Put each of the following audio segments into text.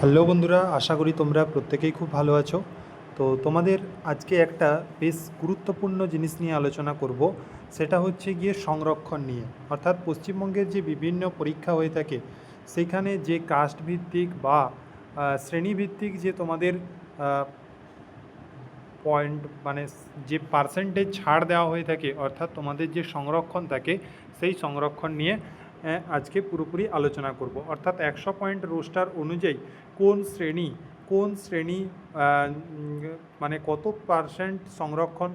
Hello বন্ধুরা, আশা করি তোমরা প্রত্যেকেই খুব ভালো আছো। তো তোমাদের আজকে একটা বেশ গুরুত্বপূর্ণ জিনিস নিয়ে আলোচনা করব। সেটা হচ্ছে গিয়ে সংরক্ষণ নিয়ে। অর্থাৎ পশ্চিমবঙ্গের যে বিভিন্ন পরীক্ষা হয়ে থাকে সেখানে যে কাস্ট ভিত্তিক বা শ্রেণীভিত্তিক যে তোমাদের পয়েন্ট মানে যে পার্সেন্টেজ ছাড় দেওয়া হয়ে থাকে, অর্থাৎ তোমাদের যে সংরক্ষণ থাকে সেই সংরক্ষণ নিয়ে আজকে পুরোপুরি আলোচনা করব। অর্থাৎ 100 পয়েন্ট রোস্টার অনুযায়ী কোন শ্রেণী মানে কত পার্সেন্ট সংরক্ষণ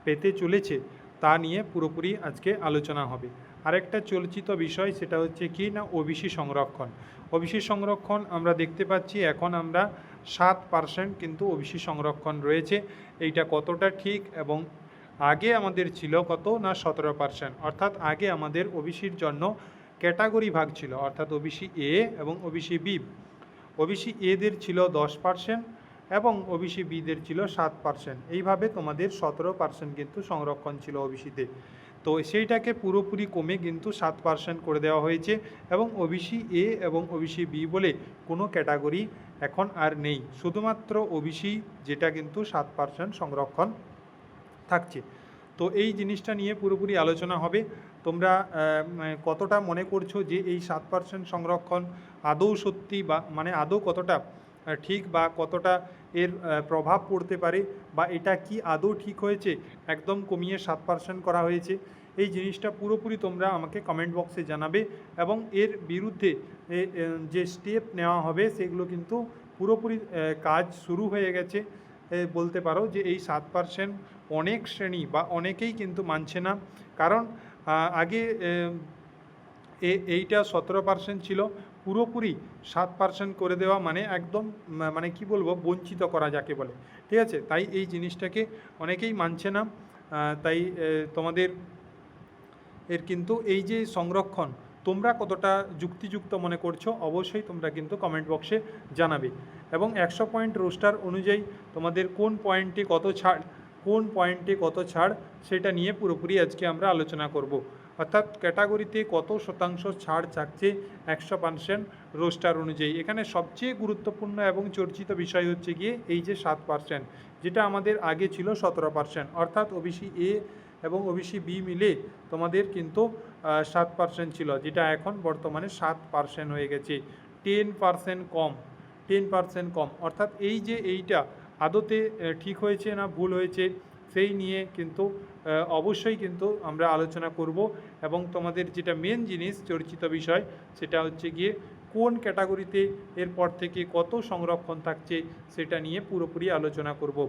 পেতে চলেছে তা নিয়ে পুরোপুরি আজকে আলোচনা হবে। আরেকটা চর্চিত বিষয় সেটা হচ্ছে কি না, ওবিসি সংরক্ষণ। ওবিসি সংরক্ষণ আমরা দেখতে পাচ্ছি এখন আমরা 7% কিন্তু ওবিসি সংরক্ষণ রয়েছে। এইটা কতটা ঠিক, এবং আগে আমাদের ছিল কত না 17%। অর্থাৎ আগে আমাদের ওবিসির জন্য ক্যাটাগরি ভাগ ছিল, অর্থাৎ ওবিসি এ এবং ওবিসি বি। ওবিসি এদের ছিল 10% এবং ওবিসি বিদের ছিল 7%। এইভাবে তোমাদের 17% কিন্তু সংরক্ষণ ছিল ওবিসিতে। তো সেইটাকে পুরোপুরি কমে কিন্তু 7% করে দেওয়া হয়েছে, এবং ওবিসি এ এবং ওবিসি বি বলে কোনো ক্যাটাগরি এখন আর নেই। শুধুমাত্র ওবিসি যেটা কিন্তু 7% সংরক্ষণ থাকছে। তো এই জিনিসটা নিয়ে পুরোপুরি আলোচনা হবে। তোমরা কতটা মনে করছো যে এই 7% সংরক্ষণ আদৌ সত্যি, বা মানে আদৌ কতটা ঠিক, বা কতটা এর প্রভাব পড়তে পারে, বা এটা কি আদৌ ঠিক হয়েছে একদম কমিয়ে 7% করা হয়েছে? এই জিনিসটা পুরোপুরি তোমরা আমাকে কমেন্ট বক্সে জানাবে, এবং এর বিরুদ্ধে যে স্টেপ নেওয়া হবে সেগুলো কিন্তু পুরোপুরি কাজ শুরু হয়ে গেছে। বলতে পারো যে এই 7% অনেক শ্রেণী বা অনেকেই কিন্তু মানছে না। কারণ আগে এইটা 17% ছিল, পুরোপুরি 7% করে দেওয়া মানে একদম মানে কি বলবো, বঞ্চিত করা যাকে বলে। ঠিক আছে, তাই এই জিনিসটাকে অনেকেই মানছে না। তাই তোমাদের এর কিন্তু এই যে সংরক্ষণ তোমরা কতটা যুক্তিযুক্ত মনে করছো অবশ্যই তোমরা কিন্তু কমেন্ট বক্সে জানাবে। এবং 100 পয়েন্ট রোস্টার অনুযায়ী তোমাদের কোন পয়েন্টে কত ছাড় সেটা নিয়ে পুরোপুরি আজকে আমরা আলোচনা করব। অর্থাৎ ক্যাটাগরিতে কত শতাংশ ছাড় থাকছে 100% রোস্টার অনুযায়ী। এখানে সবচেয়ে গুরুত্বপূর্ণ এবং চর্চিত বিষয় হচ্ছে গিয়ে এই যে 7%, যেটা আমাদের আগে ছিল 17%। অর্থাৎ ওবিসি এ এবং ওবিসি বি মিলে তোমাদের কিন্তু 7% ছিল, যেটা এখন বর্তমানে 7% হয়ে গেছে। 10% কম। অর্থাৎ এই যে এইটা আদতে ঠিক হয়েছে না ভুল হয়েছে সেই নিয়ে কিন্তু অবশ্যই কিন্তু আমরা আলোচনা করব। এবং তোমাদের যেটা মেন জিনিস চর্চিত বিষয় সেটা হচ্ছে গিয়ে কোন ক্যাটাগরিতে এরপর থেকে কত সংরক্ষণ থাকছে সেটা নিয়ে পুরোপুরি আলোচনা করব।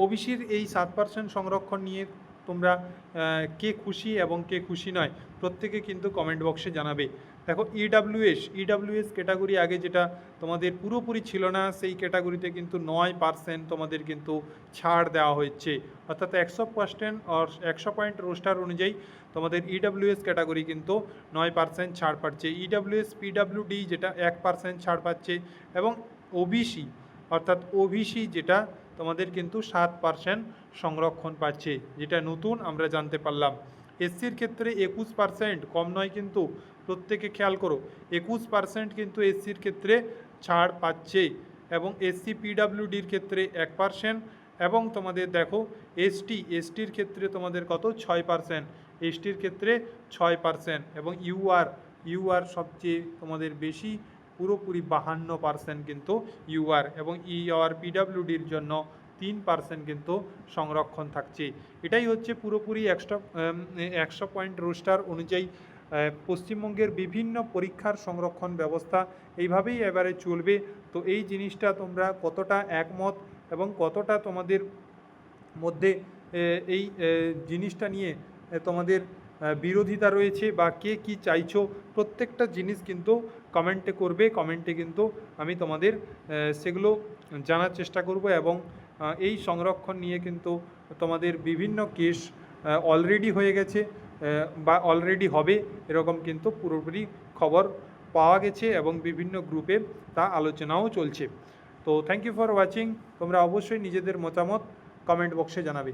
ওবিসির এই 7% সংরক্ষণ নিয়ে তোমরা কে খুশি এবং কে খুশি নয় প্রত্যেকে কিন্তু কমেন্ট বক্সে জানাবে। দেখো ইডাব্লিউএস ক্যাটাগরি আগে যেটা তোমাদের পুরোপুরি ছিল না, সেই ক্যাটাগরিতে কিন্তু 9% তোমাদের কিন্তু ছাড় দেওয়া হয়েছে। অর্থাৎ 100 পয়েন্ট রোস্টার অনুযায়ী তোমাদের ইডাব্লিউএস ক্যাটাগরি কিন্তু 9% ছাড় পাচ্ছে। ইডাব্লিউএস পিডাব্লিউডি যেটা 1% ছাড় পাচ্ছে, এবং ওবিসি অর্থাৎ ওবিসি যেটা তোমাদের কিন্তু 7% সংরক্ষণ পাচ্ছে, যেটা নতুন আমরা জানতে পারলাম। এসসির ক্ষেত্রে 21%, কম নয় কিন্তু, প্রত্যেকে খেয়াল করো 21% কিন্তু এসসির ক্ষেত্রে ছাড় পাচ্ছে। এবং এসসি পিডাব্লিউডির ক্ষেত্রে 1%, এবং তোমাদের দেখো এসটির ক্ষেত্রে তোমাদের কত 6%, এসটির ক্ষেত্রে 6%, এবং ইউআর সবচেয়ে তোমাদের বেশি, পুরোপুরি 52% কিন্তু ইউআর, এবং ইউআর পিডাব্লিউডির জন্য 3% কিন্তু সংরক্ষণ থাকছে। এটাই হচ্ছে পুরোপুরি 100 পয়েন্ট রোস্টার অনুযায়ী পশ্চিমবঙ্গের বিভিন্ন পরীক্ষার সংরক্ষণ ব্যবস্থা এইভাবেই এবারে চলবে। তো এই জিনিসটা তোমরা কতটা একমত এবং কতটা তোমাদের মধ্যে এই জিনিসটা নিয়ে তোমাদের বিরোধিতা রয়েছে, বা কে কী চাইছো প্রত্যেকটা জিনিস কিন্তু কমেন্টে করবে। কমেন্টে কিন্তু আমি তোমাদের সেগুলো জানার চেষ্টা করব। এবং এই সংরক্ষণ নিয়ে কিন্তু তোমাদের বিভিন্ন কেস অলরেডি হয়ে গেছে, বা অলরেডি হবে এরকম কিন্তু পুরোপুরি খবর পাওয়া গেছে, এবং বিভিন্ন গ্রুপে তা আলোচনাও চলছে। তো থ্যাংক ইউ ফর ওয়াচিং। তোমরা অবশ্যই নিজেদের মতামত কমেন্ট বক্সে জানাবে।